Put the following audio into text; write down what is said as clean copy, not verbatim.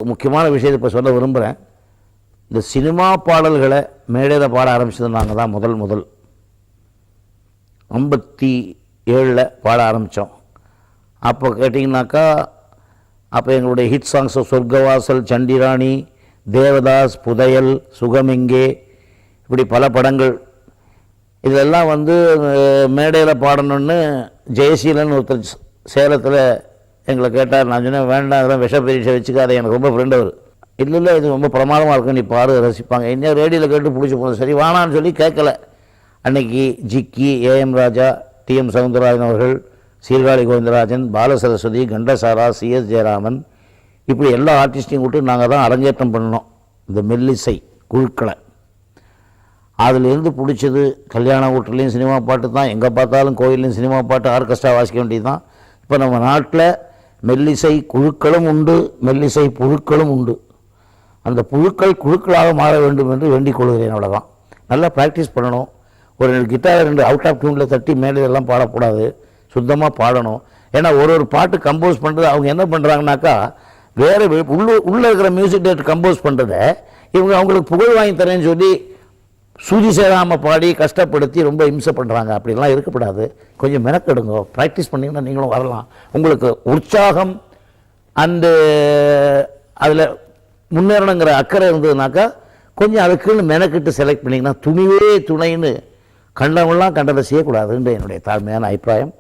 முக்கியமான விஷயத்தை இப்போ சொல்ல விரும்புகிறேன். இந்த சினிமா பாடல்களை மேடையில் பாட ஆரம்பித்தது நாங்கள் தான் முதல் 57 பாட ஆரம்பித்தோம். அப்போ கேட்டிங்கனாக்கா அப்போ எங்களுடைய ஹிட் சாங்ஸ் சொர்க்கவாசல், சண்டிராணி, தேவதாஸ், புதையல், சுகமெங்கே, இப்படி பல படங்கள். இதெல்லாம் மேடையில் பாடணுன்னு ஜெயசீலன் ஒருத்தர் சேலத்தில் எங்களை கேட்டார். நான் சொன்னேன், வேண்டாம், அதெல்லாம் விஷ பரீட்சை வச்சுக்காத, எனக்கு ரொம்ப ஃப்ரெண்டு அவர். இல்லை இது ரொம்ப பிரமாதமாக இருக்கும், நீ பாரு, ரசிப்பாங்க. இன்னும் ரேடியோவில் கேட்டு பிடிச்சி போகணும். சரி வானான்னு சொல்லி கேட்கல. அன்னைக்கு ஜிக்கி, ஏஎம் ராஜா, டிஎம் சவுந்தரராஜன் அவர்கள், சீர்காழி கோவிந்தராஜன், பாலசரஸ்வதி, கண்டசாரா, சிஎஸ் ஜெயராமன், இப்படி எல்லா ஆர்டிஸ்டையும் விட்டு நாங்கள் தான் அரங்கேற்றம் பண்ணோம் இந்த மெல்லிசை குழுக்களை. அதிலிருந்து பிடிச்சது கல்யாண வீட்டிலையும் சினிமா பாட்டு தான், எங்கே பார்த்தாலும் கோயிலையும் சினிமா பாட்டு, ஆர்கெஸ்ட்ரா வாசிக்க வேண்டியது தான். இப்போ நம்ம நாட்டில் மெல்லிசை குழுக்களும் உண்டு, மெல்லிசை புழுக்களும் உண்டு. அந்த புழுக்கள் குழுக்களாக மாற வேண்டும் என்று வேண்டிக் கொள்கிறேன். அவ்வளோதான். நல்லா ப்ராக்டிஸ் பண்ணணும். ஒரு கிட்டார் 2 அவுட் ஆஃப் டியூனில் தட்டி மேலே எல்லாம் பாடக்கூடாது, சுத்தமாக பாடணும். ஏன்னா ஒரு பாட்டு கம்போஸ் பண்ணுறது அவங்க என்ன பண்ணுறாங்கனாக்கா, வேறு உள்ளே இருக்கிற மியூசிக் டேரக்டர் கம்போஸ் பண்ணுறதை இவங்க அவங்களுக்கு புகழ் வாங்கி தரேன்னு சொல்லி சூதி சேராமல் பாடி கஷ்டப்படுத்தி ரொம்ப இம்சை பண்ணுறாங்க. அப்படிலாம் இருக்கக்கூடாது. கொஞ்சம் மெனக்கெடுங்க, ப்ராக்டிஸ் பண்ணிங்கன்னா நீங்களும் வரலாம். உங்களுக்கு உற்சாகம் அந்த அதில் முன்னேறணுங்கிற அக்கறை இருந்ததுனாக்கா கொஞ்சம் அதுக்குன்னு மெனக்கிட்டு செலக்ட் பண்ணிங்கன்னா துணிவே துணைன்னு கண்டவங்களாம் கண்டதை செய்யக்கூடாதுன்ற என்னுடைய தாழ்மையான அபிப்பிராயம்.